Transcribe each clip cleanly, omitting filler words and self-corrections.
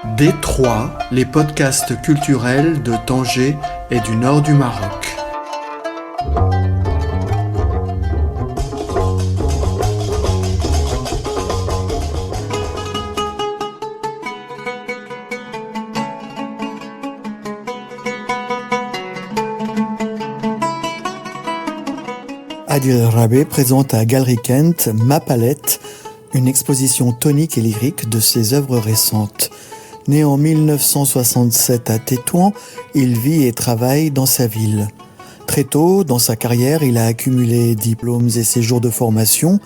D3, les podcasts culturels de Tanger et du nord du Maroc. Adil Rabeh présente à Galerie Kent Ma Palette, une exposition tonique et lyrique de ses œuvres récentes. Né en 1967 à Tétouan, il vit et travaille dans sa ville. Très tôt, dans sa carrière, il a accumulé diplômes et séjours de formation.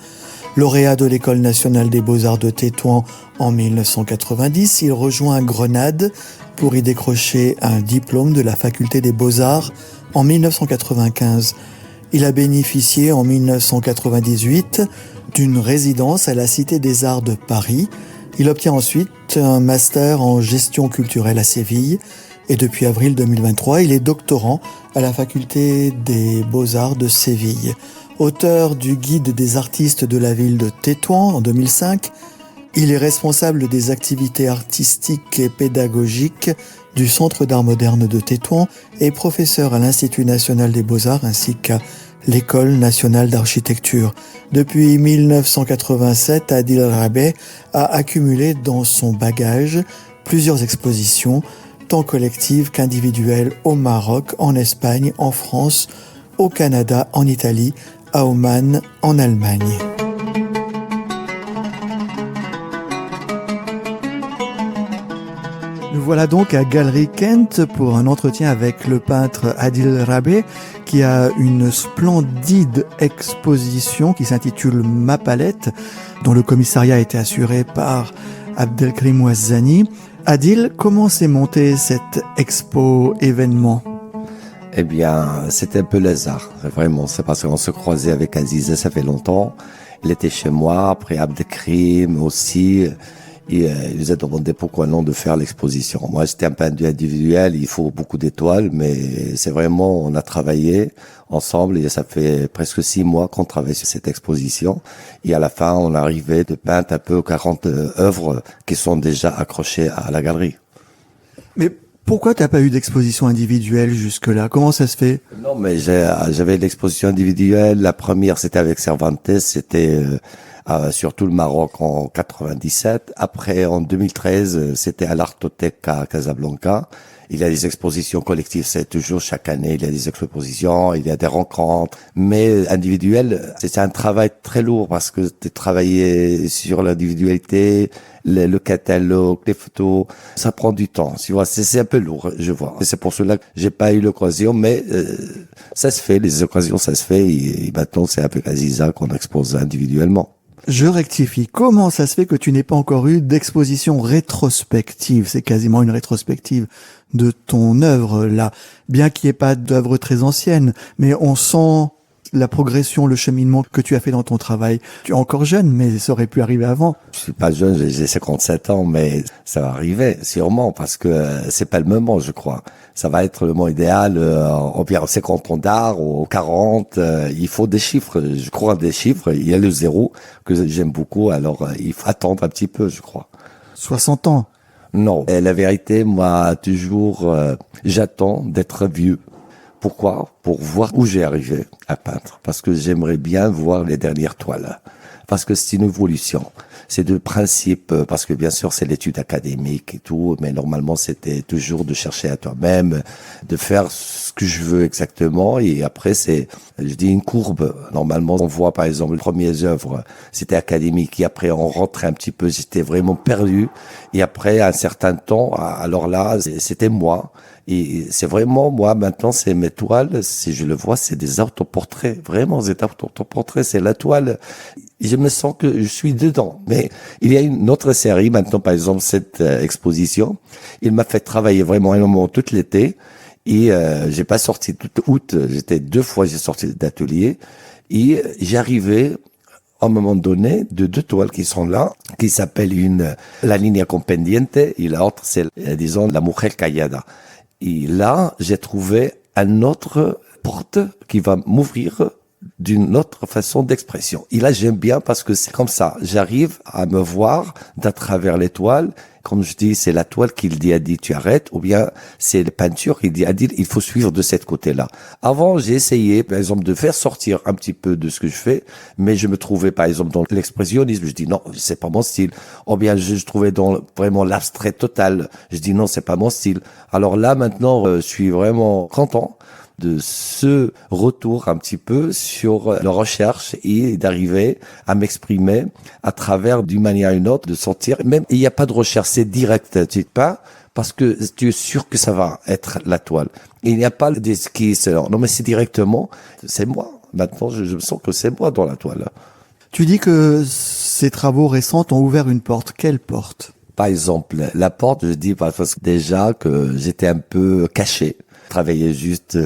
Lauréat de l'École nationale des beaux-arts de Tétouan en 1990, il rejoint Grenade pour y décrocher un diplôme de la faculté des beaux-arts en 1995. Il a bénéficié en 1998 d'une résidence à la Cité des Arts de Paris. Il obtient ensuite un master en gestion culturelle à Séville et depuis avril 2023, il est doctorant à la faculté des beaux-arts de Séville. Auteur du guide des artistes de la ville de Tétouan en 2005, il est responsable des activités artistiques et pédagogiques du Centre d'art moderne de Tétouan et professeur à l'Institut national des beaux-arts ainsi qu'à l'École nationale d'architecture. Depuis 1987, Adil Rabeh a accumulé dans son bagage plusieurs expositions, tant collectives qu'individuelles, au Maroc, en Espagne, en France, au Canada, en Italie, à Oman, en Allemagne. Nous voilà donc à Galerie Kent pour un entretien avec le peintre Adil Rabeh qui a une splendide exposition qui s'intitule Ma Palette, dont le commissariat a été assuré par Abdelkrim Ouazzani. Adil, comment s'est montée cette expo-événement ? Eh bien, c'était un peu le hasard, vraiment. C'est parce qu'on se croisait avec Aziza, ça fait longtemps. Il était chez moi, après Abdelkrim aussi. Et il nous a demandé pourquoi non de faire l'exposition. Moi, j'étais un peintre individuel, il faut beaucoup d'étoiles, mais c'est vraiment, on a travaillé ensemble et ça fait presque 6 mois qu'on travaille sur cette exposition. Et à la fin, on arrivait de peindre un peu 40 œuvres qui sont déjà accrochées à la galerie. Mais pourquoi t'as pas eu d'exposition individuelle jusque-là ? Comment ça se fait ? Non, mais j'avais l'exposition individuelle. La première, c'était avec Cervantes, c'était sur tout le Maroc en 97. Après, en 2013, c'était à l'Artothèque à Casablanca. Il y a des expositions collectives, c'est toujours chaque année, il y a des expositions, il y a des rencontres. Mais individuel, c'est un travail très lourd parce que tu travailles sur l'individualité, le catalogue, les photos, ça prend du temps. Tu vois, c'est un peu lourd, je vois. Et c'est pour cela que j'ai pas eu l'occasion, mais ça se fait, les occasions, ça se fait. Et maintenant, c'est avec Aziza qu'on expose individuellement. Je rectifie. Comment ça se fait que tu n'aies pas encore eu d'exposition rétrospective ? C'est quasiment une rétrospective de ton œuvre, là. Bien qu'il n'y ait pas d'œuvre très ancienne, mais on sent la progression, le cheminement que tu as fait dans ton travail. Tu es encore jeune, mais ça aurait pu arriver avant. Je suis pas jeune, j'ai 57 ans, mais ça va arriver, sûrement, parce que c'est pas le moment, je crois. Ça va être le moment idéal, au pire 50 ans d'art, ou 40, il faut des chiffres, je crois des chiffres, il y a le zéro, que j'aime beaucoup, alors il faut attendre un petit peu, je crois. 60 ans. Non, et la vérité, moi, toujours, j'attends d'être vieux. Pourquoi ? Pour voir où j'ai arrivé à peindre. Parce que j'aimerais bien voir les dernières toiles. Parce que c'est une évolution. C'est de principe, parce que bien sûr c'est l'étude académique et tout, mais normalement c'était toujours de chercher à toi-même, de faire ce que je veux exactement, et après c'est, je dis une courbe. Normalement on voit par exemple les premières œuvres, c'était académique, et après on rentrait un petit peu, j'étais vraiment perdu, et après un certain temps, alors là c'était moi. Et c'est vraiment, moi, maintenant, c'est mes toiles, si je le vois, c'est des autoportraits. Vraiment, c'est des autoportraits, c'est la toile. Je me sens que je suis dedans. Mais il y a une autre série, maintenant, par exemple, cette exposition. Il m'a fait travailler vraiment énormément tout l'été. Et j'ai pas sorti tout août. J'ai sorti d'atelier. Et j'arrivais, à un moment donné, de 2 toiles qui sont là, qui s'appellent La Linea Compendiente, et l'autre, c'est, disons, La Mujer Callada. Et là, j'ai trouvé un autre porte qui va m'ouvrir d'une autre façon d'expression. Et là, j'aime bien parce que c'est comme ça. J'arrive à me voir d'à travers l'étoile. Comme je dis, c'est la toile qui dit à dit tu arrêtes, ou bien c'est la peinture qui dit à dit il faut suivre de cette côté-là. Avant, j'ai essayé, par exemple, de faire sortir un petit peu de ce que je fais, mais je me trouvais, par exemple, dans l'expressionnisme. Je dis non, c'est pas mon style. Ou bien je trouvais dans vraiment l'abstrait total. Je dis non, c'est pas mon style. Alors là, maintenant, je suis vraiment content de ce retour un petit peu sur la recherche et d'arriver à m'exprimer à travers d'une manière ou une autre, de sortir. Même il n'y a pas de recherche, c'est direct, tu sais pas, parce que tu es sûr que ça va être la toile. Il n'y a pas d'esquisse. Non, mais c'est directement, c'est moi. Maintenant, je me sens que c'est moi dans la toile. Tu dis que ces travaux récents t'ont ouvert une porte. Quelle porte? Par exemple, la porte, je dis parce que déjà que j'étais un peu caché. Je travaillais juste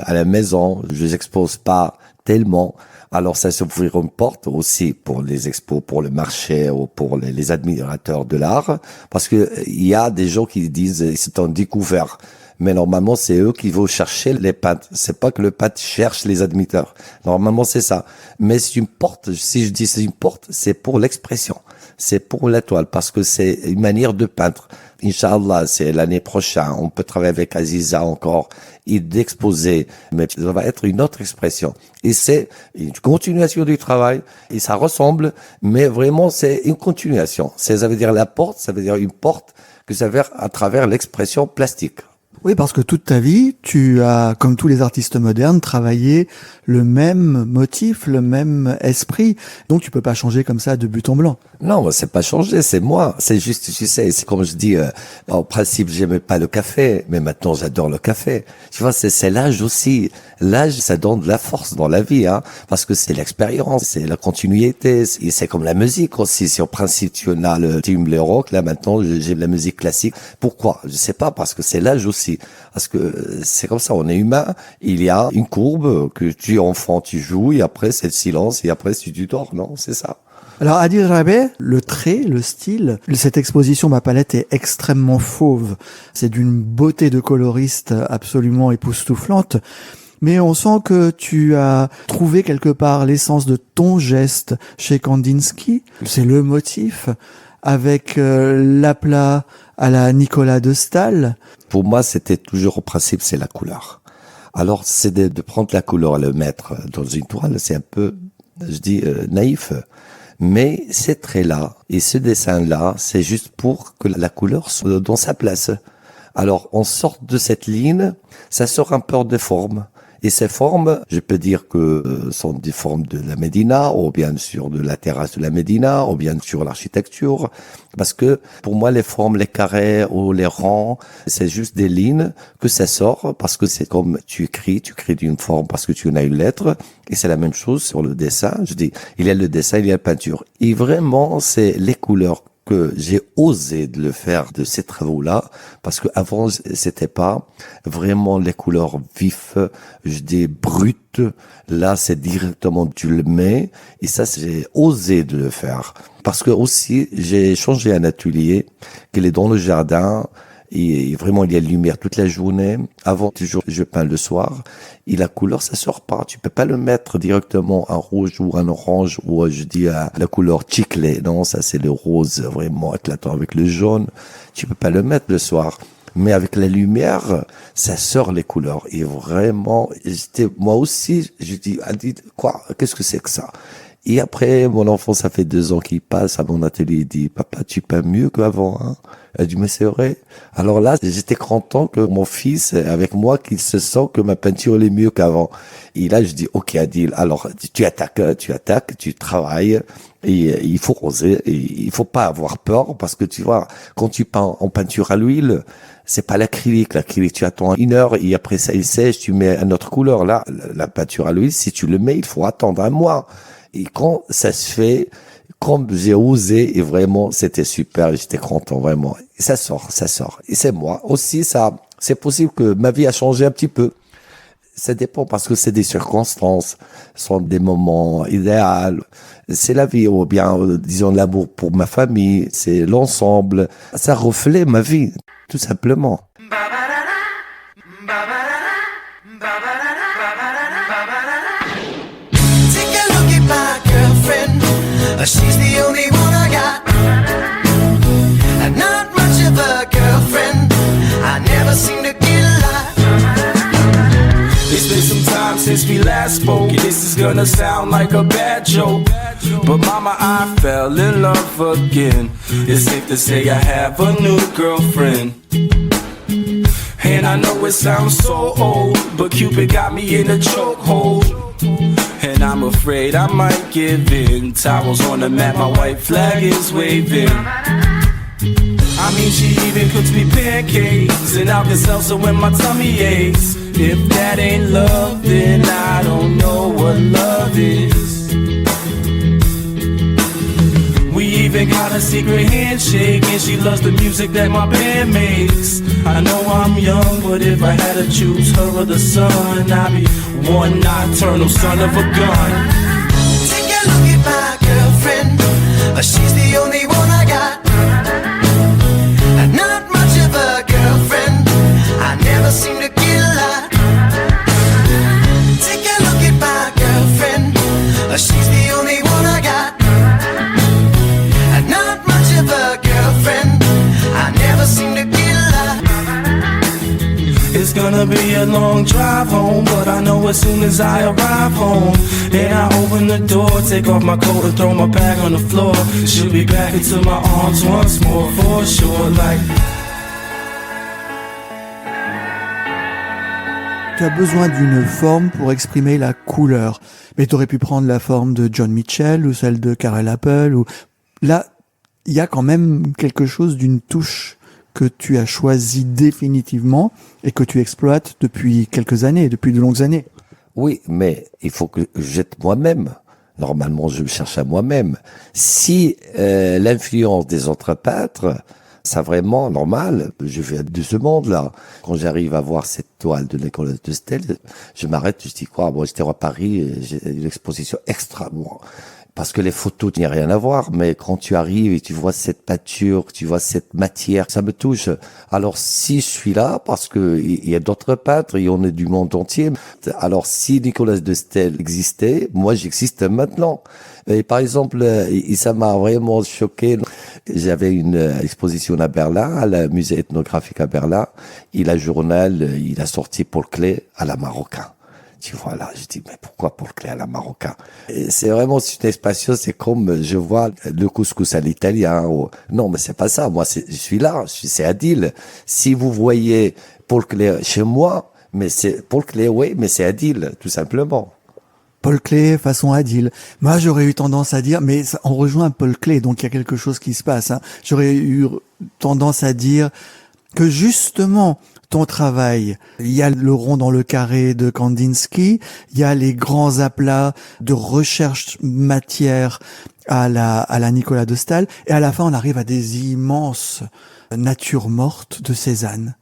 à la maison, je les expose pas tellement. Alors ça s'ouvrir une porte aussi pour les expos, pour le marché ou pour les admirateurs de l'art, parce que il y a des gens qui disent c'est un découvert. Mais normalement, c'est eux qui vont chercher les peintres. C'est pas que le peintre cherche les admirateurs. Normalement, c'est ça. Mais c'est une porte. Si je dis c'est une porte, c'est pour l'expression. C'est pour la toile parce que c'est une manière de peindre. Inch'Allah, c'est l'année prochaine. On peut travailler avec Aziza encore et d'exposer. Mais ça va être une autre expression. Et c'est une continuation du travail. Et ça ressemble, mais vraiment, c'est une continuation. Ça veut dire la porte, ça veut dire une porte que ça veut dire à travers l'expression plastique. Oui, parce que toute ta vie, tu as, comme tous les artistes modernes, travaillé le même motif, le même esprit. Donc, tu peux pas changer comme ça de but en blanc. Non, c'est pas changé, c'est moi. C'est juste, tu sais, c'est comme je dis, en principe, j'aimais pas le café, mais maintenant, j'adore le café. Tu vois, c'est l'âge aussi. L'âge, ça donne de la force dans la vie, hein, parce que c'est l'expérience, c'est la continuité, et c'est comme la musique aussi. Si en principe, tu as le rock, là, maintenant, j'ai de la musique classique. Pourquoi? Je sais pas, parce que c'est l'âge aussi. Parce que c'est comme ça, on est humain. Il y a une courbe que tu es enfant, tu joues, et après, c'est le silence, et après, tu dors, non? C'est ça. Alors, Adil Rabi, le trait, le style, cette exposition, ma palette est extrêmement fauve. C'est d'une beauté de coloriste absolument époustouflante. Mais on sent que tu as trouvé quelque part l'essence de ton geste chez Kandinsky. C'est le motif avec l'aplat à la Nicolas de Staël. Pour moi, c'était toujours au principe, c'est la couleur. Alors, c'est de prendre la couleur et le mettre dans une toile, c'est un peu, je dis, naïf. Mais ces traits-là et ce dessin-là, c'est juste pour que la couleur soit dans sa place. Alors, on sort de cette ligne, ça sort un peu de forme. Et ces formes, je peux dire que sont des formes de la Médina, ou bien sûr de la terrasse de la Médina, ou bien sur l'architecture. Parce que pour moi, les formes, les carrés ou les rangs, c'est juste des lignes que ça sort, parce que c'est comme tu écris d'une forme parce que tu en as une lettre. Et c'est la même chose sur le dessin. Je dis, il y a le dessin, il y a la peinture. Et vraiment, c'est les couleurs que j'ai osé de le faire de ces travaux-là, parce que avant c'était pas vraiment les couleurs vives, je dis brutes. Là, c'est directement tu le mets, et ça, j'ai osé de le faire. Parce que aussi, j'ai changé un atelier qui est dans le jardin, et vraiment, il y a lumière toute la journée. Avant, toujours, je peins le soir. Et la couleur, ça sort pas. Tu peux pas le mettre directement en rouge ou en orange ou, je dis, la couleur chiclée. Non, ça, c'est le rose vraiment éclatant avec le jaune. Tu peux pas le mettre le soir. Mais avec la lumière, ça sort les couleurs. Et vraiment, moi aussi, je dis, quoi? Qu'est-ce que c'est que ça? Et après, mon enfant, ça fait 2 ans qu'il passe à mon atelier, il dit, papa, tu peins mieux qu'avant, hein? Elle dit, mais c'est vrai. Alors là, j'étais content que mon fils, avec moi, qu'il se sent que ma peinture est mieux qu'avant. Et là, je dis, ok, Adil, alors, tu attaques, tu travailles, et il faut oser, et il faut pas avoir peur, parce que tu vois, quand tu peins en peinture à l'huile, c'est pas l'acrylique. L'acrylique, tu attends 1 heure, et après ça, il sèche, tu mets une autre couleur. Là, la peinture à l'huile, si tu le mets, il faut attendre 1 mois. Et quand ça se fait, quand j'ai osé, et vraiment, c'était super, j'étais content, vraiment. Et ça sort. Et c'est moi. Aussi, ça, c'est possible que ma vie a changé un petit peu. Ça dépend parce que c'est des circonstances, ce sont des moments idéaux. C'est la vie, ou bien, disons, l'amour pour ma famille, c'est l'ensemble. Ça reflète ma vie, tout simplement. never seem to get a lot. It's been some time since we last spoke, and this is gonna sound like a bad joke, but mama, I fell in love again. It's safe to say I have a new girlfriend. And I know it sounds so old, but Cupid got me in a chokehold. And I'm afraid I might give in. Towels on the mat, my white flag is waving. I mean, she even cooks me pancakes and Alka-Seltzer when my tummy aches. If that ain't love, then I don't know what love is. We even got a secret handshake, and she loves the music that my band makes. I know I'm young, but if I had to choose her or the sun, I'd be one nocturnal son of a gun. Take a look at my girlfriend, she's the only one I got. Not much of a girlfriend, I never seem to get a lot. Take a look at my girlfriend, she's the only one I got. Not much of a girlfriend, I never seem to get a lot. It's gonna be a long drive home, but I know as soon as I arrive home and I open the door, take off my coat and throw my bag on the floor, she'll be back into my arms once more, for sure, like. Tu as besoin d'une forme pour exprimer la couleur. Mais tu aurais pu prendre la forme de John Mitchell ou celle de Karel Appel. Ou... Là, il y a quand même quelque chose d'une touche que tu as choisi définitivement et que tu exploites depuis quelques années, depuis de longues années. Oui, mais il faut que je jette moi-même. Normalement, je me cherche à moi-même. Si l'influence des autres peintres, c'est vraiment normal. Je viens de ce monde-là. Quand j'arrive à voir cette toile de Nicolas de Staël, je m'arrête, je dis quoi? Bon, j'étais à Paris, j'ai une exposition extra, moi. Parce que les photos, il n'y a rien à voir, mais quand tu arrives et tu vois cette peinture, tu vois cette matière, ça me touche. Alors si je suis là, parce que il y a d'autres peintres, et on est du monde entier, alors si Nicolas de Staël existait, moi j'existe maintenant. Et par exemple, ça m'a vraiment choqué. J'avais une exposition à Berlin, à la musée ethnographique à Berlin. Il a un journal, il a sorti Paul Klee à la marocain. Tu vois là, je dis mais pourquoi Paul Klee à la marocain? Et c'est vraiment une expression, c'est comme je vois le couscous à l'italien. Non, mais c'est pas ça. Moi, je suis là, c'est Adil. Si vous voyez Paul Klee chez moi, mais c'est Paul Klee, oui, mais c'est Adil, tout simplement. Paul Klee façon Adil. Moi, j'aurais eu tendance à dire, mais on rejoint Paul Klee, donc il y a quelque chose qui se passe. Hein. J'aurais eu tendance à dire que justement, ton travail, il y a le rond dans le carré de Kandinsky, il y a les grands aplats de recherche matière à la Nicolas de Staël, et à la fin, on arrive à des immenses natures mortes de Cézanne.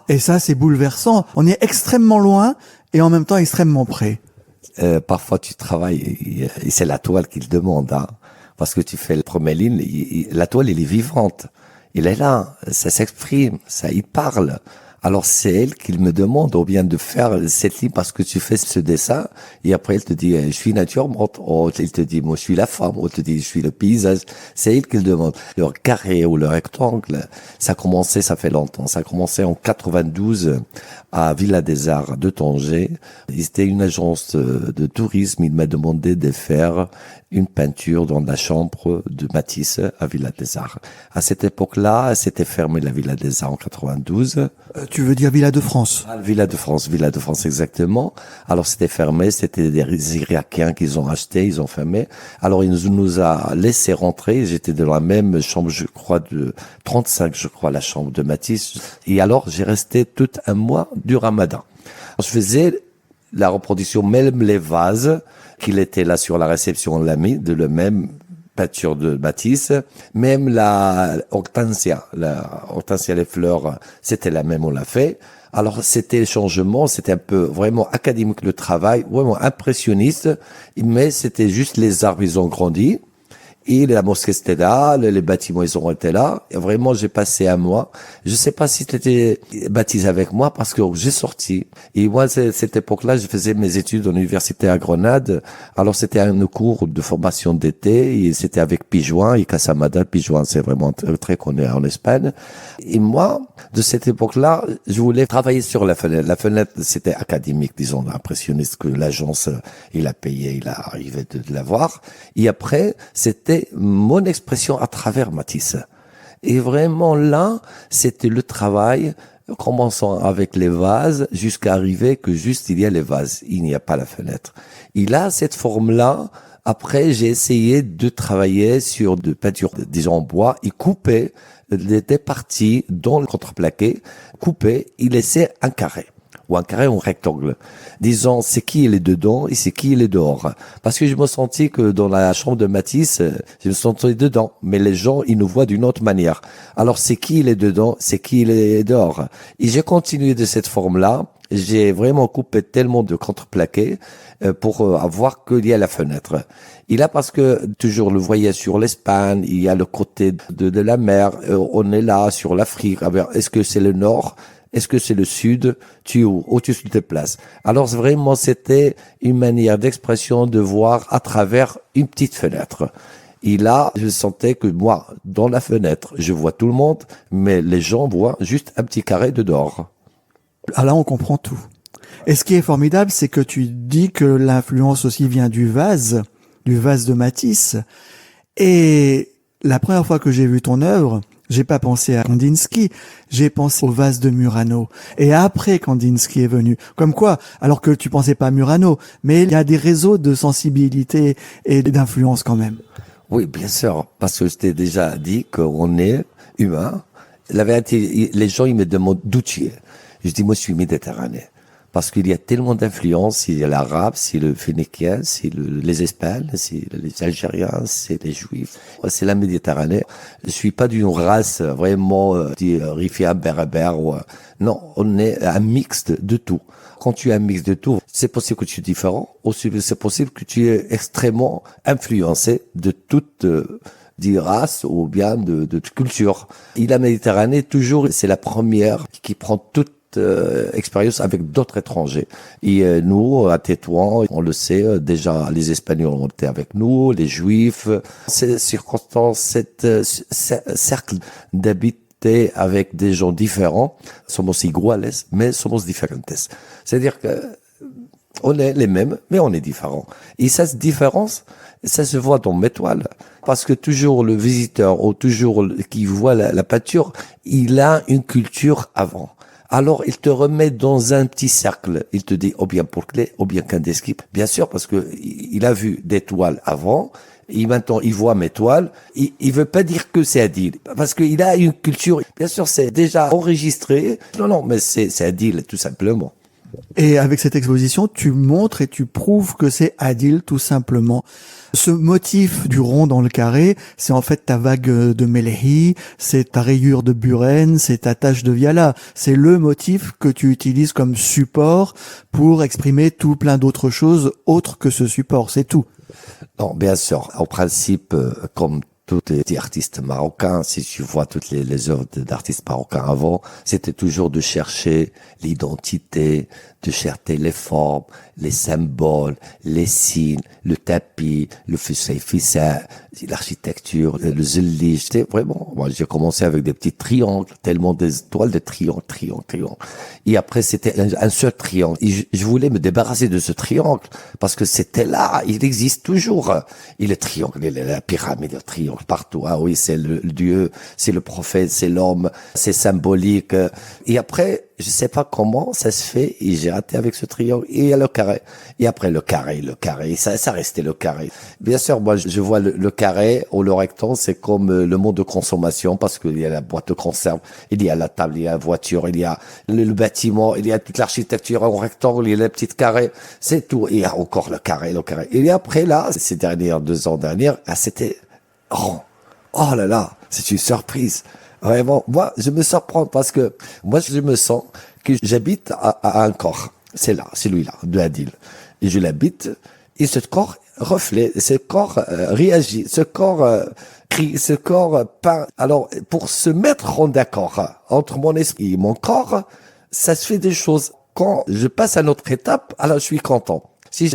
Et ça, c'est bouleversant. On est extrêmement loin et en même temps extrêmement près. Parfois tu travailles et c'est la toile qui le demande, hein, parce que tu fais la première ligne, la toile elle est vivante, il est là, ça s'exprime, ça il parle. Alors c'est elle qui me demande ou bien de faire cette ligne parce que tu fais ce dessin et après elle te dit je suis nature morte, ou elle te dit moi je suis la femme, ou elle te dit je suis le paysage. C'est elle qui le demande. Le carré ou le rectangle, ça a commencé, ça fait longtemps. Ça a commencé en 92 à Villa des Arts de Tanger. C'était une agence de tourisme. Il m'a demandé de faire une peinture dans la chambre de Matisse à Villa des Arts. À cette époque-là, c'était fermé la Villa des Arts en 92. Tu veux dire Villa de France? Villa de France exactement. Alors c'était fermé, c'était des Irakiens qu'ils ont acheté, ils ont fermé. Alors il nous a laissé rentrer, j'étais dans la même chambre, je crois, de 35, je crois, la chambre de Matisse. Et alors j'ai resté tout un mois du Ramadan. Je faisais la reproduction, même les vases, qu'il était là sur la réception, on l'a mis, de le même peinture de Matisse, même la hortensia, les fleurs, c'était la même, on l'a fait. Alors c'était le changement, c'était un peu vraiment académique le travail, vraiment impressionniste, mais c'était juste les arbres, ils ont grandi. Et la mosquée était là, les bâtiments ils ont été là. Et vraiment, j'ai passé un mois. Je sais pas si tu étais baptisé avec moi parce que j'ai sorti. Et moi, cette époque-là, je faisais mes études en université à Grenade. Alors, c'était un cours de formation d'été et c'était avec Pijuan et Casamada. Pijuan, c'est vraiment très, très connu en Espagne. Et moi, de cette époque-là, je voulais travailler sur la fenêtre. La fenêtre, c'était académique, disons, impressionniste que l'agence, il a payé, il a arrivé de l'avoir. Et après, c'était mon expression à travers Matisse. Et vraiment là, c'était le travail, commençant avec les vases, jusqu'à arriver que juste il y a les vases, il n'y a pas la fenêtre. Et là, cette forme-là, après, j'ai essayé de travailler sur de peinture, disons en bois, et couper des parties dans le contreplaqué, couper, et laisser un carré. Ou un carré ou un rectangle, disant c'est qui il est dedans et c'est qui il est dehors. Parce que je me sentis que dans la chambre de Matisse, je me sentais dedans, mais les gens, ils nous voient d'une autre manière. Alors c'est qui il est dedans, c'est qui il est dehors. Et j'ai continué de cette forme-là, j'ai vraiment coupé tellement de contreplaqué pour avoir qu'il y a la fenêtre. Et là, parce que toujours le voyage sur l'Espagne, il y a le côté de la mer, on est là sur l'Afrique. Est-ce que c'est le nord? Est-ce que c'est le sud? Où tu te places? Alors vraiment, c'était une manière d'expression de voir à travers une petite fenêtre. Et là, je sentais que moi, dans la fenêtre, je vois tout le monde, mais les gens voient juste un petit carré de dehors. Ah là, on comprend tout. Et ce qui est formidable, c'est que tu dis que l'influence aussi vient du vase de Matisse. Et la première fois que j'ai vu ton œuvre, j'ai pas pensé à Kandinsky, j'ai pensé au vase de Murano. Et après, Kandinsky est venu. Comme quoi, alors que tu pensais pas à Murano, mais il y a des réseaux de sensibilité et d'influence quand même. Oui, bien sûr, parce que je t'ai déjà dit qu'on est humain. La vérité, les gens, ils me demandent d'où tu es. Je dis, moi, je suis méditerranéen. Parce qu'il y a tellement d'influences, il y a l'arabe, c'est le phénicien, c'est les Espagnols, c'est les Algériens, c'est les Juifs, c'est la Méditerranée. Je suis pas d'une race vraiment rifia, berbère. Non, on est un mixte de tout. Quand tu es un mix de tout, c'est possible que tu es différent, aussi c'est possible que tu es extrêmement influencé de toute race ou bien de culture. Et la Méditerranée, toujours, c'est la première qui prend toute expérience avec d'autres étrangers. Et nous, à Tétouan, on le sait, déjà les Espagnols ont été avec nous, les Juifs. Ces circonstances, cercle d'habiter avec des gens différents, somos iguales, mais somos diferentes. C'est-à-dire que on est les mêmes, mais on est différents. Et cette différence, ça se voit dans mes toiles. Parce que toujours le visiteur, ou toujours qui voit la peinture, il a une culture avant. Alors, il te remet dans un petit cercle. Il te dit, ou bien Pourclay, ou bien Kandinsky. Bien sûr, parce que il a vu des toiles avant. Et maintenant, il voit mes toiles. Il veut pas dire que c'est Adil. Parce qu'il a une culture. Bien sûr, c'est déjà enregistré. Non, mais c'est Adil, tout simplement. Et avec cette exposition, tu montres et tu prouves que c'est Adil, tout simplement. Ce motif du rond dans le carré, c'est en fait ta vague de Melehi, c'est ta rayure de Buren, c'est ta tache de Viala. C'est le motif que tu utilises comme support pour exprimer tout plein d'autres choses autres que ce support, c'est tout. Non, bien sûr. Au principe, comme tous les artistes marocains, si tu vois toutes les œuvres d'artistes marocains avant, c'était toujours de chercher l'identité, de chercher les formes, les symboles, les signes, le tapis, le fissa, l'architecture, le zilli. C'était vraiment, moi, j'ai commencé avec des petits triangles, tellement des étoiles de triangles. Et après, c'était un seul triangle. Et je voulais me débarrasser de ce triangle, parce que c'était là, il existe toujours. Et le triangle, la pyramide, le triangle partout. Ah oui, c'est le Dieu, c'est le prophète, c'est l'homme, c'est symbolique. Et après, je sais pas comment ça se fait, et j'ai raté avec ce triangle, et il y a le carré. Et après le carré, ça restait le carré. Bien sûr, moi, je vois le carré ou le rectangle, c'est comme le mode de consommation, parce qu'il y a la boîte de conserve, il y a la table, il y a la voiture, il y a le bâtiment, il y a toute l'architecture en rectangle, il y a les petites carrés, c'est tout. Et il y a encore le carré. Et après, là, ces 2 ans dernières, c'était rond. Oh là là, c'est une surprise. Vraiment, moi, je me surprends parce que moi, je me sens que j'habite à un corps. C'est là, celui-là, de Adil. Et je l'habite. Et ce corps, reflet, ce corps réagit, ce corps crie, ce corps peint. Alors, pour se mettre en accord entre mon esprit et mon corps, ça se fait des choses. Quand je passe à notre étape, alors je suis content.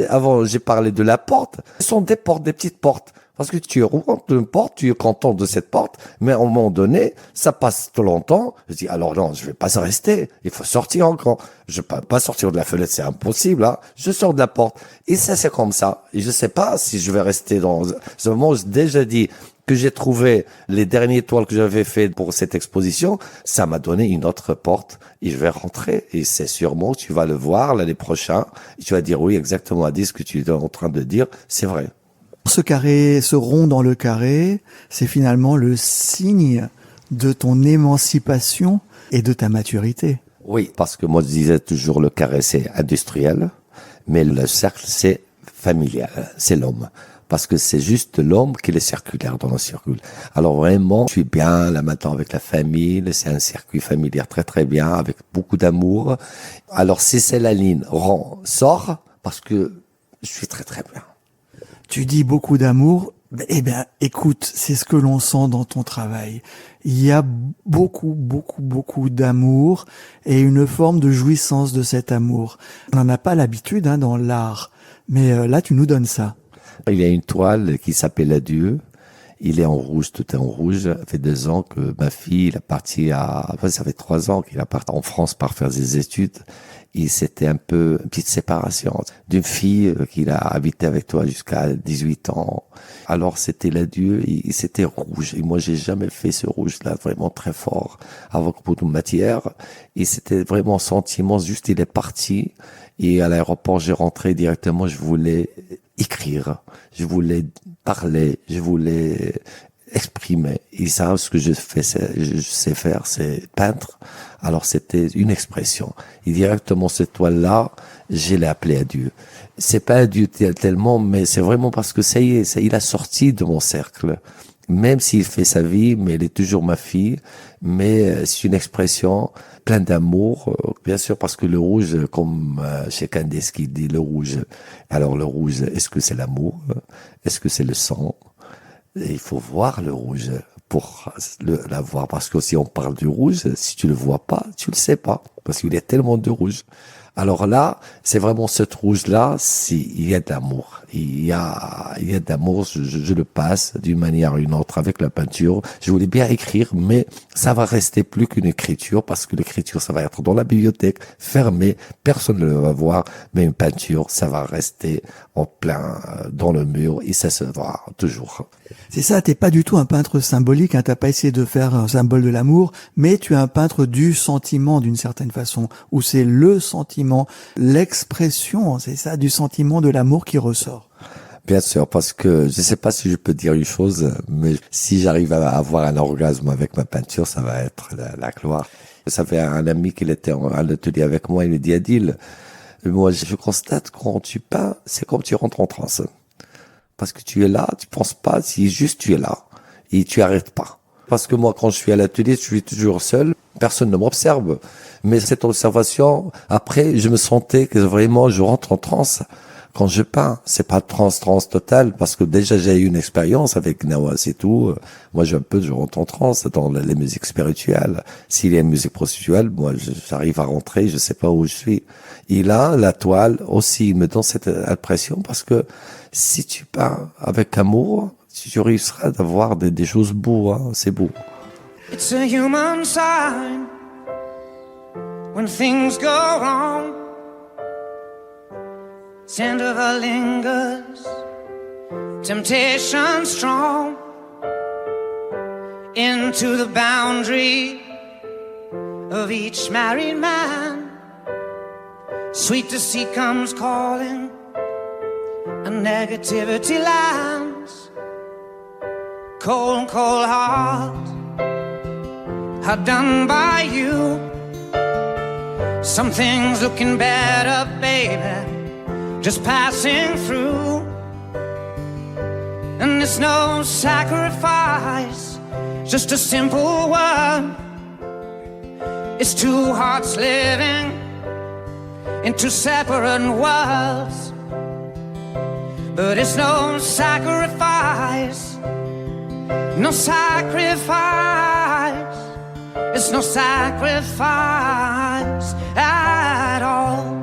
Avant j'ai parlé de la porte, ce sont des portes, des petites portes. Parce que tu rentres d'une porte, tu es content de cette porte, mais à un moment donné, ça passe trop longtemps. Je dis, alors non, je vais pas rester. Il faut sortir encore. Je peux pas sortir de la fenêtre, c'est impossible, hein. Je sors de la porte. Et ça, c'est comme ça. Et je sais pas si je vais rester dans ce moment. J'ai déjà dit que j'ai trouvé les dernières toiles que j'avais fait pour cette exposition. Ça m'a donné une autre porte et je vais rentrer. Et c'est sûrement, tu vas le voir l'année prochaine. Et tu vas dire, oui, exactement, à dire ce que tu es en train de dire. C'est vrai. Ce carré, ce rond dans le carré, c'est finalement le signe de ton émancipation et de ta maturité. Oui, parce que moi je disais toujours le carré c'est industriel, mais le cercle c'est familial, c'est l'homme. Parce que c'est juste l'homme qui est circulaire dans le circuit. Alors vraiment, je suis bien là maintenant avec la famille, c'est un circuit familial très très bien, avec beaucoup d'amour. Alors si c'est la ligne rond, sort, parce que je suis très très bien. Tu dis beaucoup d'amour. Eh bien, écoute, c'est ce que l'on sent dans ton travail. Il y a beaucoup, beaucoup, beaucoup d'amour et une forme de jouissance de cet amour. On n'en a pas l'habitude dans l'art, mais là, tu nous donnes ça. Il y a une toile qui s'appelle Adieu. Il est en rouge, tout est en rouge. Ça fait 2 ans que ma fille, il est parti ça fait 3 ans qu'il est parti en France pour faire des études. Et c'était un peu une petite séparation d'une fille qu'il a habité avec toi jusqu'à 18 ans. Alors c'était l'adieu et c'était rouge. Et moi j'ai jamais fait ce rouge-là vraiment très fort avec beaucoup de matière. Et c'était vraiment un sentiment, juste il est parti. Et à l'aéroport j'ai rentré directement, je voulais écrire, je voulais parler, je voulais exprimer. Et ça, ce que je sais faire, c'est peindre. Alors c'était une expression. Et directement cette toile-là, je l'ai appelée Adieu. C'est pas Adieu tellement, mais c'est vraiment parce que ça y est, il a sorti de mon cercle. Même s'il fait sa vie, mais il est toujours ma fille. Mais c'est une expression pleine d'amour, bien sûr, parce que le rouge, comme chez Kandinsky dit, le rouge. Alors le rouge, est-ce que c'est l'amour? Est-ce que c'est le sang? Et il faut voir le rouge pour l'avoir, parce que si on parle du rouge, si tu le vois pas, tu le sais pas, parce qu'il y a tellement de rouge. Alors là, c'est vraiment ce rouge-là, il y a de l'amour. Il y a de l'amour, je le passe d'une manière ou une autre avec la peinture. Je voulais bien écrire, mais ça va rester plus qu'une écriture, parce que l'écriture, ça va être dans la bibliothèque, fermée, personne ne le va voir, mais une peinture, ça va rester en plein dans le mur, et ça se voit toujours. C'est ça, t'es pas du tout un peintre symbolique, t'as pas essayé de faire un symbole de l'amour, mais tu es un peintre du sentiment d'une certaine façon, où c'est le sentiment, l'expression, c'est ça, du sentiment de l'amour qui ressort. Bien sûr, parce que je sais pas si je peux dire une chose, mais si j'arrive à avoir un orgasme avec ma peinture, ça va être la gloire. Ça fait un ami qui était à l'atelier avec moi, il me dit, Adil, moi je constate quand tu peins, c'est comme tu rentres en transe. Parce que tu es là, tu penses pas, si juste tu es là. Et tu arrêtes pas. Parce que moi, quand je suis à l'atelier, je suis toujours seul. Personne ne m'observe. Mais cette observation, après, je me sentais que vraiment, je rentre en transe. Quand je peins, c'est pas transe totale, parce que déjà, j'ai eu une expérience avec Nawas et tout. Moi, je rentre en transe dans les musiques spirituelles. S'il y a une musique spirituelle, moi, j'arrive à rentrer, je sais pas où je suis. Et là, la toile aussi me donne cette impression, parce que si tu peins avec amour, tu réussiras d'avoir des choses beaux, c'est beau. It's a human sign when things go wrong. Scent of her lingers, temptation strong. Into the boundary of each married man, sweet deceit comes calling, and negativity lands. Cold, cold heart, hard done by you. Some things looking better, baby, just passing through. And it's no sacrifice, just a simple word. It's two hearts living in two separate worlds. but it's no sacrifice, no sacrifice, it's no sacrifice at all.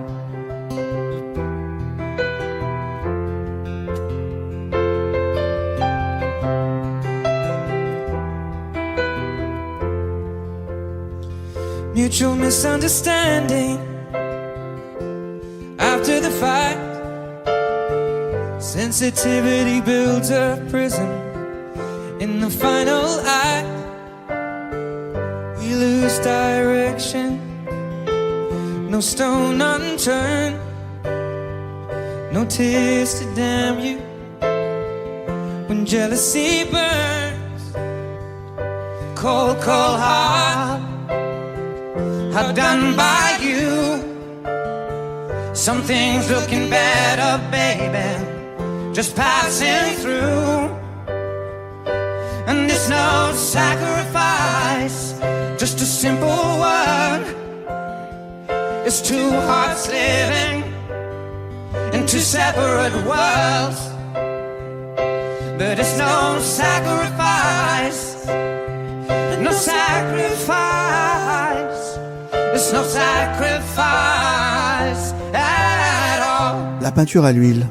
Mutual misunderstanding after the fight. Sensitivity builds a prison. In the final act, we lose direction. No stone unturned, no tears to damn you. When jealousy burns, cold, cold heart, how done by you. Some things looking better, baby, just passing through. And it's no sacrifice, just a simple word. It's two hearts living in two separate worlds. But it's no sacrifice, no sacrifice, it's no sacrifice at all. La peinture à l'huile,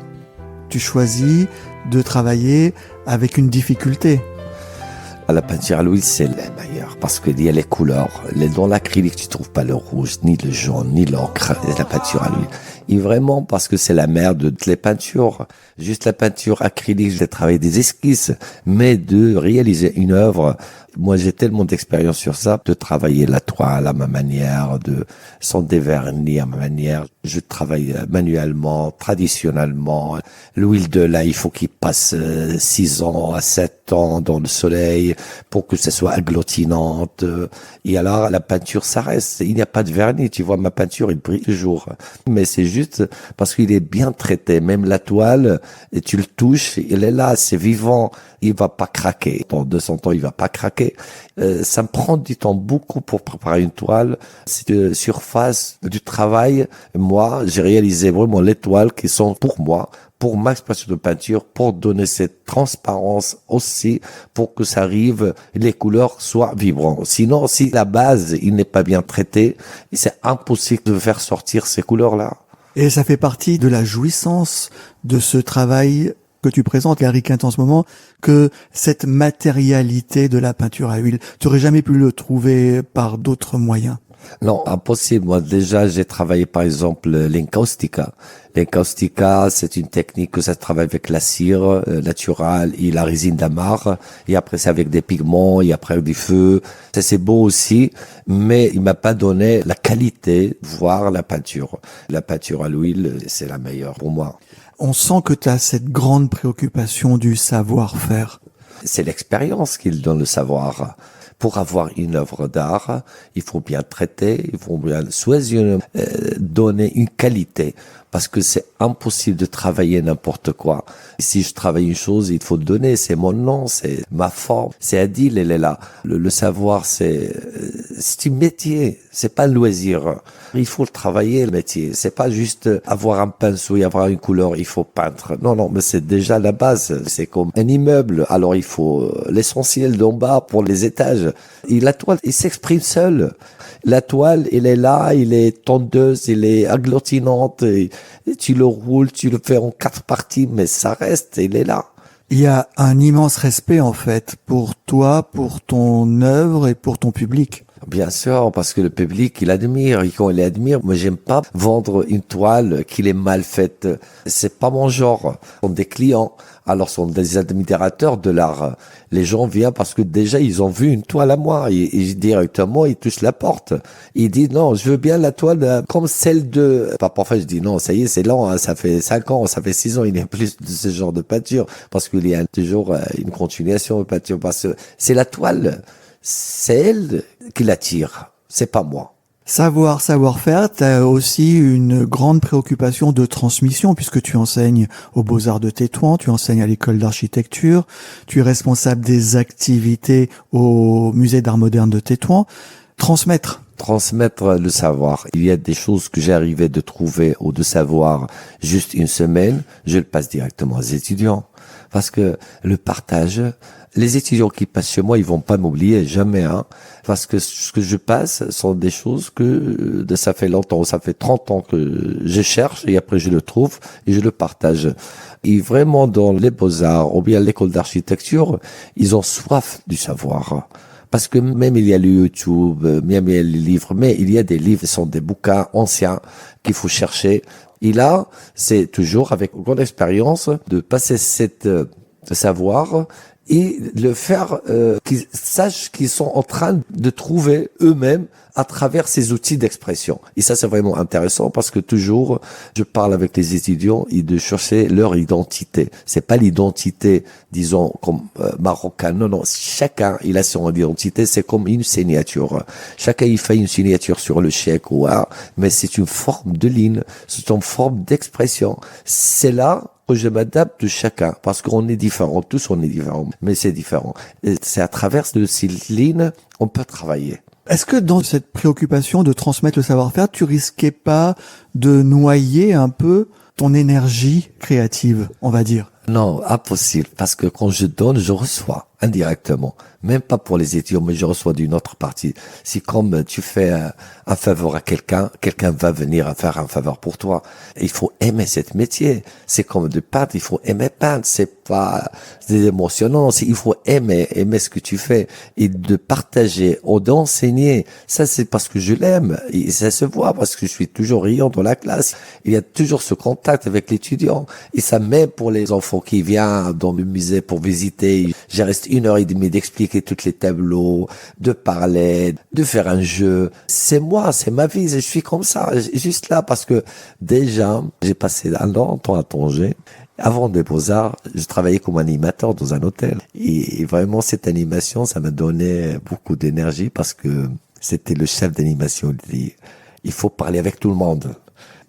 tu choisis de travailler avec une difficulté. La peinture à l'huile, c'est la meilleure parce qu'il y a les couleurs. Dans l'acrylique, tu trouves pas le rouge, ni le jaune, ni l'ocre. La peinture à l'huile. Et vraiment, parce que c'est la mère de toutes les peintures. Juste la peinture acrylique, j'ai travaillé des esquisses, mais de réaliser une œuvre, moi j'ai tellement d'expérience sur ça, de travailler la toile à ma manière, sans dévernis à ma manière. Je travaille manuellement, traditionnellement. L'huile de lin, il faut qu'il passe 6 ans à 7 ans dans le soleil pour que ça soit agglutinante. Et alors, la peinture, ça reste. Il n'y a pas de vernis. Tu vois, ma peinture, il brille toujours. Mais c'est juste parce qu'il est bien traité. Même la toile, et tu le touches, il est là, c'est vivant. Il va pas craquer. Dans 200 ans, il va pas craquer. Ça me prend du temps beaucoup pour préparer une toile. C'est de surface du travail. Moi, j'ai réalisé vraiment les toiles qui sont pour moi, pour ma expression de peinture, pour donner cette transparence aussi, pour que ça arrive, les couleurs soient vibrantes. Sinon, si la base, il n'est pas bien traité, c'est impossible de faire sortir ces couleurs-là. Et ça fait partie de la jouissance de ce travail que tu présentes, Gary Kent, en ce moment, que cette matérialité de la peinture à huile. Tu aurais jamais pu le trouver par d'autres moyens? Non, impossible. Moi, déjà, j'ai travaillé, par exemple, l'encaustica. L'encaustica, c'est une technique que ça se travaille avec la cire naturelle et la résine d'amare. Et après, c'est avec des pigments et après avec du feu. Ça, c'est beau aussi, mais il m'a pas donné la qualité de voir la peinture. La peinture à l'huile, c'est la meilleure pour moi. On sent que tu as cette grande préoccupation du savoir-faire. C'est l'expérience qui donne le savoir. Pour avoir une œuvre d'art, il faut bien traiter, il faut bien choisir, donner une qualité. Parce que c'est impossible de travailler n'importe quoi. Si je travaille une chose, il faut le donner. C'est mon nom, c'est ma forme. C'est Adil, elle est là. Le savoir, c'est un métier. C'est pas un loisir. Il faut le travailler, le métier. C'est pas juste avoir un pinceau et avoir une couleur, il faut peindre. Non, mais c'est déjà la base. C'est comme un immeuble. Alors il faut l'essentiel d'en bas pour les étages. Et la toile, il s'exprime seul. La toile, elle est là, elle est tondeuse, elle est agglutinante. Et tu le roules, tu le fais en 4 parties, mais ça reste, il est là. Il y a un immense respect, en fait, pour toi, pour ton œuvre et pour ton public. Bien sûr, parce que le public, il admire. Et quand il admire, moi, j'aime pas vendre une toile qui est mal faite. C'est pas mon genre. Ce sont des clients. Alors, ce sont des admirateurs de l'art. Les gens viennent parce que déjà, ils ont vu une toile à moi. Et directement, ils touchent la porte. Ils disent, non, je veux bien la toile comme celle de... Parfois, je dis, non, ça y est, c'est lent. Hein, ça fait 5 ans, ça fait 6 ans. Il y a plus de ce genre de peinture. Parce qu'il y a toujours une continuation de peinture. Parce que c'est la toile. C'est elle qui l'attire. C'est pas moi. Savoir-faire, tu as aussi une grande préoccupation de transmission puisque tu enseignes aux Beaux-Arts de Tétouan, tu enseignes à l'école d'architecture, tu es responsable des activités au musée d'art moderne de Tétouan. transmettre. Transmettre le savoir. Il y a des choses que j'arrivais de trouver ou de savoir juste une semaine, je le passe directement aux étudiants. Parce que le partage, les étudiants qui passent chez moi, ils vont pas m'oublier, jamais, hein. Parce que ce que je passe sont des choses que ça fait longtemps, ça fait 30 ans que je cherche et après je le trouve et je le partage. Et vraiment dans les beaux-arts ou bien l'école d'architecture, ils ont soif du savoir. Parce que même il y a le YouTube, même il y a les livres, mais il y a des livres, ce sont des bouquins anciens qu'il faut chercher. Et là, c'est toujours avec grande expérience de passer cette savoir et le faire qu'ils sachent qu'ils sont en train de trouver eux-mêmes à travers ces outils d'expression. Et ça, c'est vraiment intéressant parce que toujours, je parle avec les étudiants et de chercher leur identité. C'est pas l'identité, disons, comme marocaine. Non, non. Chacun, il a son identité. C'est comme une signature. Chacun, il fait une signature sur le chèque ou mais c'est une forme de ligne. C'est une forme d'expression. C'est là que je m'adapte de chacun parce qu'on est différents. Tous, on est différents. Mais c'est différent. Et c'est à travers de ces lignes, on peut travailler. Est-ce que dans cette préoccupation de transmettre le savoir-faire, tu risquais pas de noyer un peu ton énergie créative, on va dire? Non, impossible. Parce que quand je donne, je reçois indirectement. Même pas pour les étudiants, mais je reçois d'une autre partie. Si comme tu fais un faveur à quelqu'un, quelqu'un va venir faire un faveur pour toi. Il faut aimer cet métier. C'est comme de peindre, il faut aimer peindre. C'est pas des émotionnants, il faut aimer ce que tu fais et de partager ou d'enseigner. Ça, c'est parce que je l'aime. Et ça se voit parce que je suis toujours riant dans la classe. Il y a toujours ce contact avec l'étudiant. Et ça m'aide pour les enfants qui viennent dans le musée pour visiter. Je reste 1h30 d'expliquer tous les tableaux, de parler, de faire un jeu. C'est moi, c'est ma vie, je suis comme ça, juste là parce que déjà, j'ai passé un long temps à Tanger. Avant des Beaux-Arts, je travaillais comme animateur dans un hôtel. Et vraiment, cette animation, ça m'a donné beaucoup d'énergie parce que c'était le chef d'animation. Il dit, il faut parler avec tout le monde.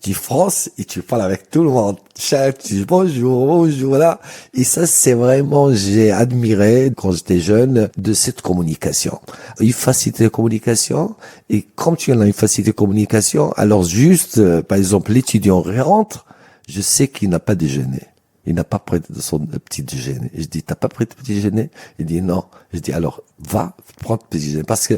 Tu France et tu parles avec tout le monde. Chef, tu dis bonjour, là. Et ça, c'est vraiment, j'ai admiré quand j'étais jeune de cette communication. Une facilité de communication. Et comme tu as une facilité de communication, alors juste, par exemple, l'étudiant rentre, je sais qu'il n'a pas déjeuné. Il n'a pas pris de son petit déjeuner. Je dis, t'as pas pris de petit déjeuner? Il dit non. Je dis, alors, va prendre le petit déjeuner. Parce que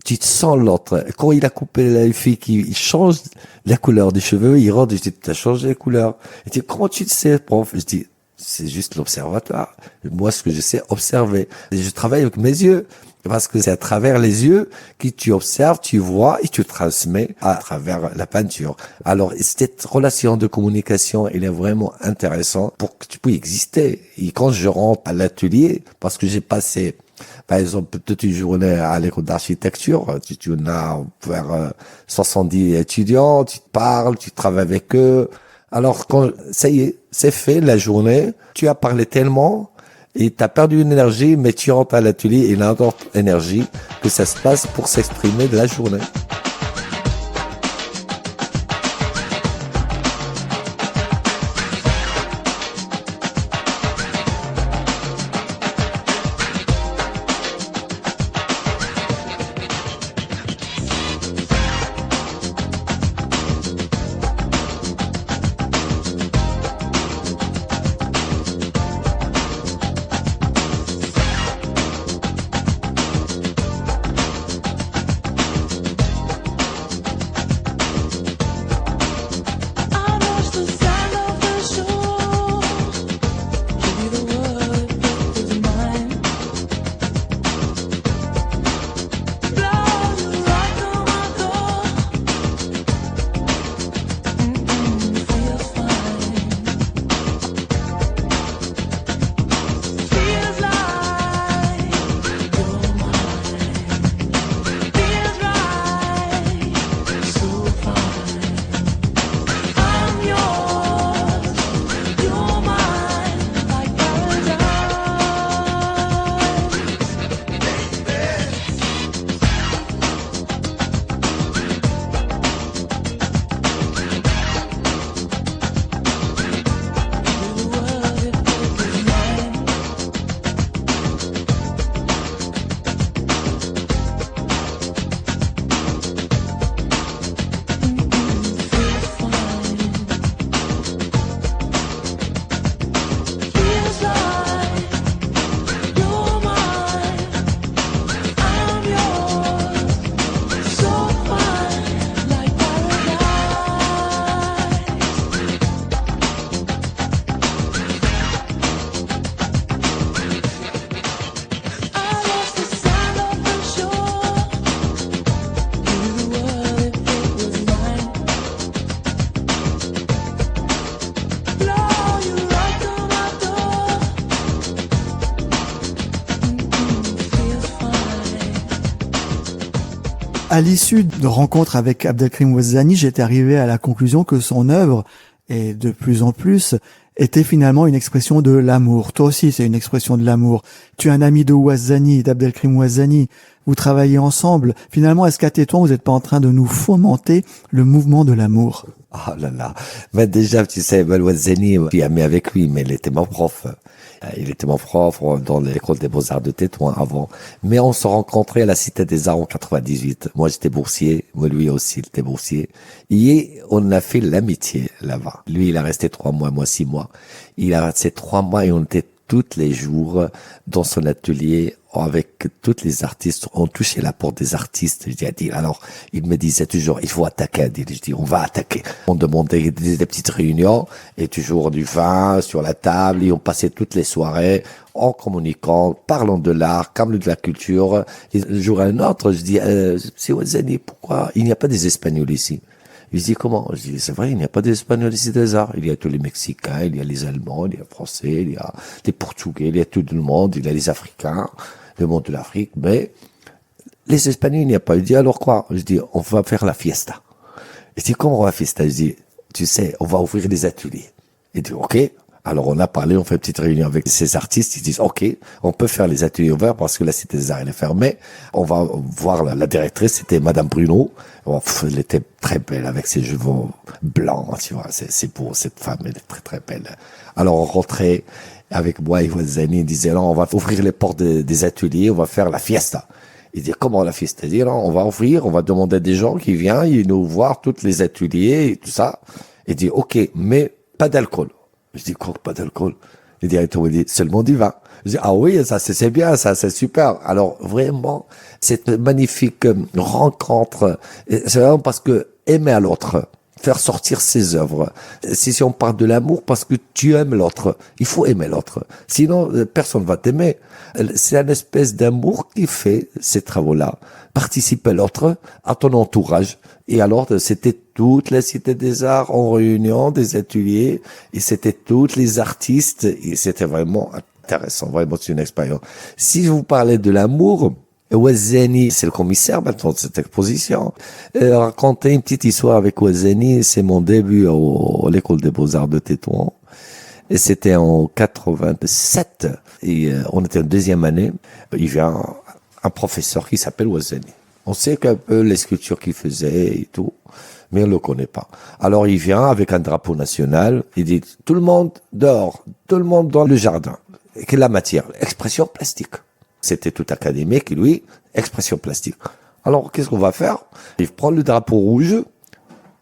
tu te sens l'autre. Quand il a coupé la fille qui change la couleur des cheveux, il rentre, je dis, t'as changé la couleur. Il dit, comment tu le sais, prof? Je dis, c'est juste l'observatoire. Moi, ce que je sais, observer. Et je travaille avec mes yeux. Parce que c'est à travers les yeux que tu observes, tu vois et tu transmets à travers la peinture. Alors, cette relation de communication, elle est vraiment intéressante pour que tu puisses exister. Et quand je rentre à l'atelier, parce que j'ai passé, par exemple, toute une journée à l'école d'architecture, tu as vers 70 étudiants, tu parles, tu travailles avec eux. Alors, quand ça y est, c'est fait la journée, tu as parlé tellement, et tu as perdu une énergie, mais tu rentres à l'atelier et il y a une autre énergie que ça se passe pour s'exprimer de la journée. À l'issue de rencontres avec Abdelkrim Ouazzani, j'étais arrivé à la conclusion que son œuvre, et de plus en plus, était finalement une expression de l'amour. Toi aussi, c'est une expression de l'amour. Tu es un ami de Ouazzani, d'Abdelkrim Ouazzani. Vous travaillez ensemble. Finalement, est-ce qu'à Tétouan, vous n'êtes pas en train de nous fomenter le mouvement de l'amour? Oh là là. Mais déjà, tu sais, Ouazzani, j'ai ami avec lui, mais il était mon prof. Il était mon prof dans l'école des Beaux-Arts de Tétouan avant. Mais on se rencontrait à la Cité des Arts en 98. Moi, j'étais boursier. Moi, lui aussi, il était boursier. Et on a fait l'amitié là-bas. Lui, il a resté 3 mois, moi 6 mois. Il a resté 3 mois et on était tous les jours dans son atelier avec tous les artistes. On touchait la porte des artistes. Je dis à Adil. Alors, il me disait toujours, il faut attaquer Adil. Je dis, on va attaquer. On demandait des petites réunions et toujours du vin sur la table et on passait toutes les soirées en communiquant, parlant de l'art, comme de la culture. Et un jour à un autre, je dis, c'est Ouazzani, pourquoi il n'y a pas des Espagnols ici? Il se dit comment? Je dis, c'est vrai, il n'y a pas d'Espagnols ici des arts. Il y a tous les Mexicains, il y a les Allemands, il y a les Français, il y a les Portugais, il y a tout le monde, il y a les Africains, le monde de l'Afrique, mais les Espagnols, il n'y a pas. Il dit, alors quoi? Je dis, on va faire la fiesta. Il dit, comment on va fiesta? Je dis, tu sais, on va ouvrir des ateliers. Il dit, ok. Alors on a parlé, on fait une petite réunion avec ces artistes, ils disent ok, on peut faire les ateliers ouverts parce que la Cité des Arts elle est fermée. On va voir la directrice, c'était Madame Bruno. Elle était très belle avec ses cheveux blancs, tu vois, c'est beau, cette femme, elle est très très belle. Alors on rentrait avec moi et Ouazzani, il disait non, on va ouvrir les portes des ateliers, on va faire la fiesta. Il dit comment la fiesta? Il dit non, on va ouvrir, on va demander à des gens qui viennent, ils nous voir tous les ateliers et tout ça. Il dit ok, mais pas d'alcool. Je dis, quoi, pas d'alcool? Le directeur me dit, seulement du vin. Je dis, ah oui, ça, c'est bien, ça, c'est super. Alors, vraiment, cette magnifique rencontre, c'est vraiment parce que aimer à l'autre, faire sortir ses œuvres. Si on parle de l'amour, parce que tu aimes l'autre, il faut aimer l'autre. Sinon, personne va t'aimer. C'est une espèce d'amour qui fait ces travaux-là. Participer à l'autre, à ton entourage. Et alors, c'était toute la Cité des Arts en réunion, des ateliers, et c'était tous les artistes, et c'était vraiment intéressant, vraiment c'est une expérience. Si je vous parlais de l'amour, Ouazzani, c'est le commissaire maintenant de cette exposition. Raconter une petite histoire avec Ouazzani, c'est mon début à l'école des Beaux-Arts de Tétouan. Et c'était en 87, et on était en 2e année. Il vient un professeur qui s'appelle Ouazzani. On sait qu'un peu les sculptures qu'il faisait et tout, mais on le connaît pas. Alors il vient avec un drapeau national, il dit tout le monde dehors, tout le monde dans le jardin. Et quelle est la matière? Expression plastique. C'était tout académique, et lui, expression plastique. Alors qu'est-ce qu'on va faire? Il prend le drapeau rouge,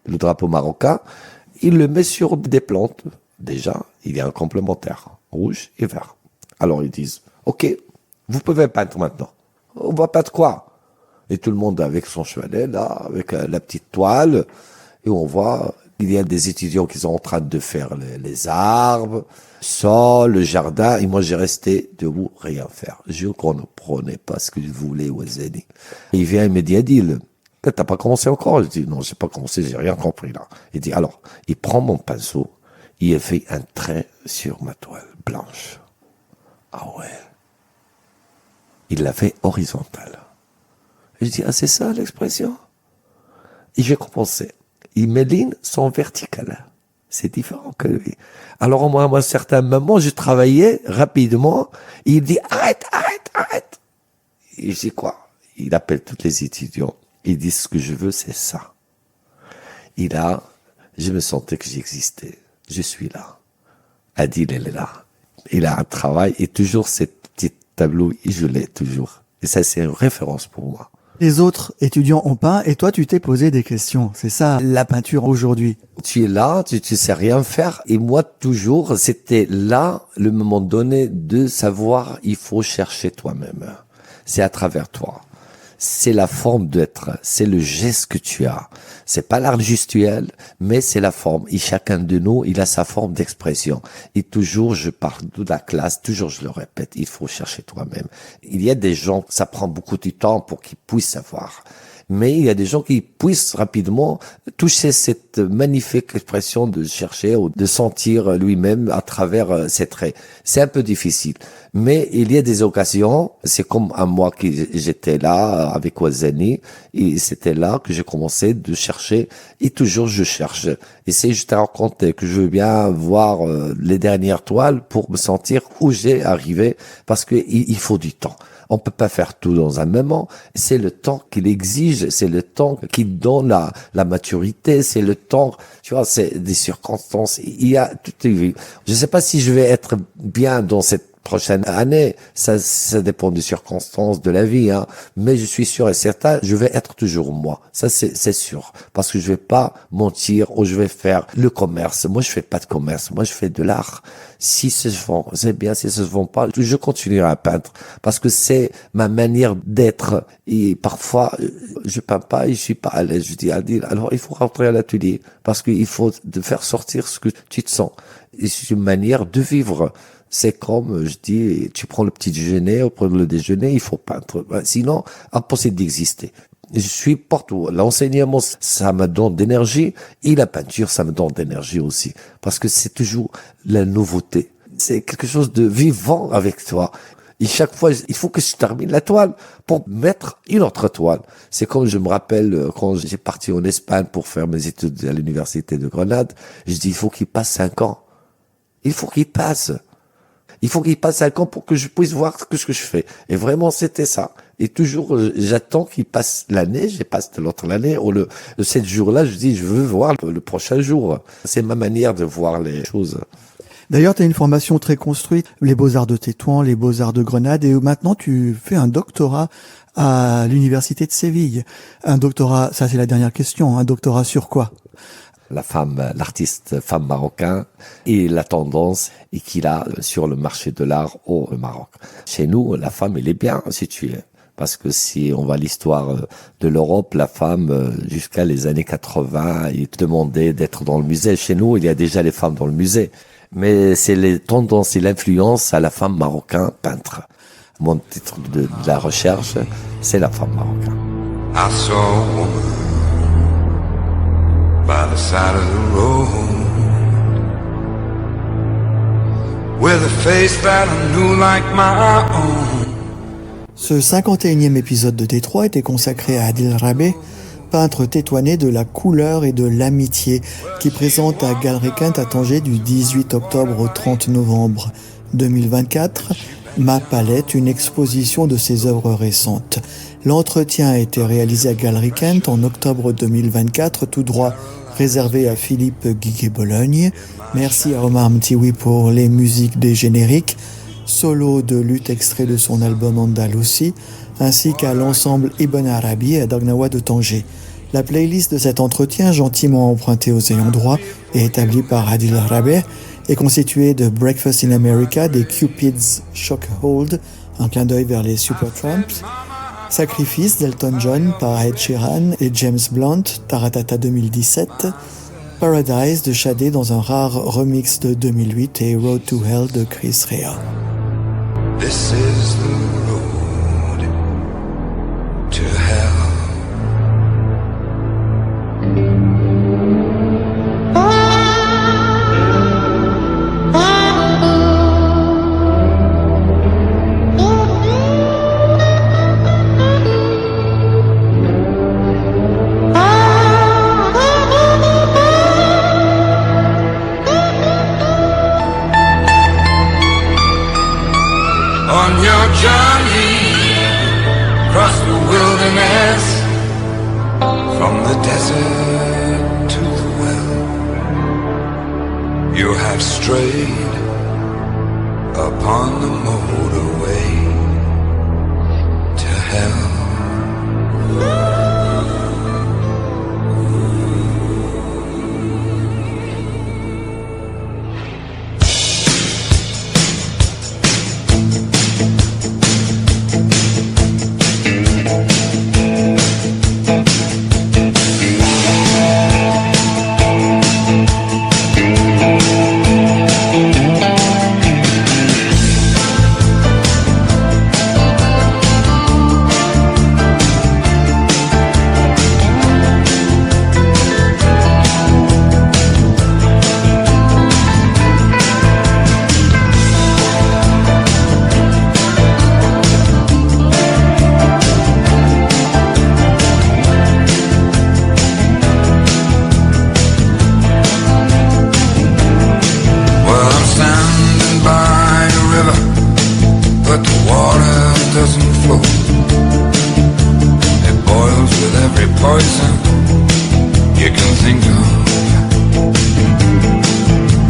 le drapeau marocain, il le met sur des plantes. Déjà, il y a un complémentaire, rouge et vert. Alors ils disent, ok, vous pouvez peindre maintenant. On va peindre quoi? Et tout le monde avec son chevalet, là, avec la petite toile. Et on voit, il y a des étudiants qui sont en train de faire les arbres, sol, le jardin. Et moi, j'ai resté debout, rien faire. Je ne comprenais pas ce que je voulais, Ouazzani. Il vient, il me dit, Adil, t'as pas commencé encore? Je dis, non, j'ai pas commencé, j'ai rien compris, là. Il dit, alors, il prend mon pinceau, il fait un trait sur ma toile blanche. Ah ouais. Il l'a fait horizontale. Je dis, ah, c'est ça l'expression? Et j'ai compensé. Mes lignes sont verticales. C'est différent que lui. Alors, moi, à un certain moment, je travaillais rapidement. Et il dit, arrête. Et je dis, quoi? Il appelle tous les étudiants. Il dit, ce que je veux, c'est ça. Je me sentais que j'existais. Je suis là. Adil, elle est là. Il a un travail et toujours cette petite tableau, je l'ai toujours. Et ça, c'est une référence pour moi. Les autres étudiants ont peint et toi, tu t'es posé des questions. C'est ça, la peinture aujourd'hui. Tu es là, tu sais rien faire. Et moi, toujours, c'était là, le moment donné de savoir, il faut chercher toi-même. C'est à travers toi. C'est la forme d'être, c'est le geste que tu as. C'est pas l'art gestuel, mais c'est la forme. Et chacun de nous, il a sa forme d'expression. Et toujours, je parle de la classe, toujours je le répète, il faut chercher toi-même. Il y a des gens, ça prend beaucoup de temps pour qu'ils puissent savoir. Mais il y a des gens qui puissent rapidement toucher cette magnifique expression de chercher ou de sentir lui-même à travers ses traits. C'est un peu difficile. Mais il y a des occasions, c'est comme à moi que j'étais là avec Ouazani, et c'était là que j'ai commencé de chercher, et toujours je cherche. Et c'est, je te racontais que je veux bien voir les dernières toiles pour me sentir où j'ai arrivé, parce que il faut du temps. On peut pas faire tout dans un moment. C'est le temps qu'il exige, c'est le temps qui donne la maturité, c'est le temps, tu vois, c'est des circonstances. Il y a tout. Je sais pas si je vais être bien dans cette prochaine année, ça dépend des circonstances de la vie, hein. Mais je suis sûr et certain, je vais être toujours moi. Ça, c'est sûr. Parce que je vais pas mentir ou je vais faire le commerce. Moi, je fais pas de commerce. Moi, je fais de l'art. Si ça se vend, c'est bien. Si ça se vend pas, je continuerai à peindre. Parce que c'est ma manière d'être. Et parfois, je peins pas et je suis pas à l'aise. Je dis à dire, alors il faut rentrer à l'atelier. Parce qu'il faut te faire sortir ce que tu te sens. Et c'est une manière de vivre. C'est comme, je dis, tu prends le petit déjeuner, après le déjeuner, il faut peindre. Sinon, impossible d'exister. Je suis partout. L'enseignement, ça me donne d'énergie, et la peinture, ça me donne d'énergie aussi. Parce que c'est toujours la nouveauté. C'est quelque chose de vivant avec toi. Et chaque fois, il faut que je termine la toile pour mettre une autre toile. C'est comme je me rappelle quand j'ai parti en Espagne pour faire mes études à l'université de Grenade, je dis, il faut qu'il passe 5 ans. Il faut qu'il passe. Il faut qu'il passe 5 ans pour que je puisse voir ce que je fais. Et vraiment, c'était ça. Et toujours, j'attends qu'il passe l'année, j'ai passé l'autre l'année, ou le 7 jours-là, je dis, je veux voir le prochain jour. C'est ma manière de voir les choses. D'ailleurs, tu as une formation très construite, les Beaux-Arts de Tétouan, les Beaux-Arts de Grenade, et maintenant tu fais un doctorat à l'Université de Séville. Un doctorat, ça c'est la dernière question, un doctorat sur quoi ? La femme, l'artiste femme marocain et la tendance qu'il a sur le marché de l'art au Maroc. Chez nous, la femme, elle est bien située. Parce que si on voit l'histoire de l'Europe, la femme, jusqu'à les années 80, il demandait d'être dans le musée. Chez nous, il y a déjà les femmes dans le musée. Mais c'est les tendances et l'influence à la femme marocaine peintre. Mon titre de la recherche, c'est la femme marocaine. I saw a woman by the side of the road with a face that I knew like my own. Ce 51e épisode de Détroit était consacré à Adil Rabeh, peintre tétouanais de la couleur et de l'amitié, qui présente à Galerie Kent à Tanger du 18 octobre au 30 novembre 2024 Ma Palette, une exposition de ses œuvres récentes. L'entretien a été réalisé à Galerie Kent en octobre 2024, tout droit réservé à Philippe Guiguet-Bologne. Merci à Omar Mtiwi pour les musiques des génériques, solo de lutte extrait de son album Andalousie, ainsi qu'à l'ensemble Ibn Arabi et à Dagnawa de Tanger. La playlist de cet entretien, gentiment empruntée aux ayants droit et établie par Adil Rabeh, est constituée de Breakfast in America des Cupid's Shockhold, un clin d'œil vers les Supertramps, Sacrifice d'Elton John par Ed Sheeran et James Blunt, Taratata 2017, Paradise de Shadé dans un rare remix de 2008 et Road to Hell de Chris Rea. This is the road to hell. On your journey across the wilderness, from the desert to the well, you have strayed upon the motorway to hell. think of.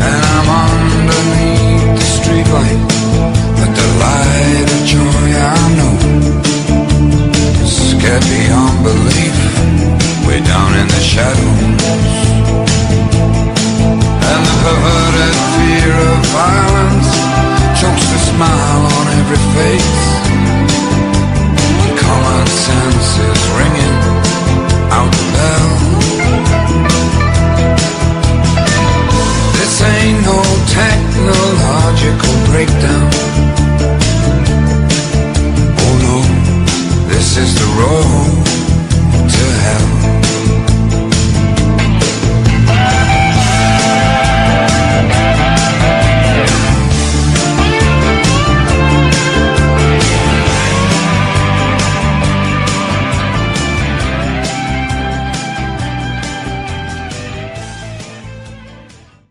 And I'm underneath the streetlight, but the light of joy I know, scared beyond belief, way down in the shadows. And the perverted fear of violence chokes the smile on every face.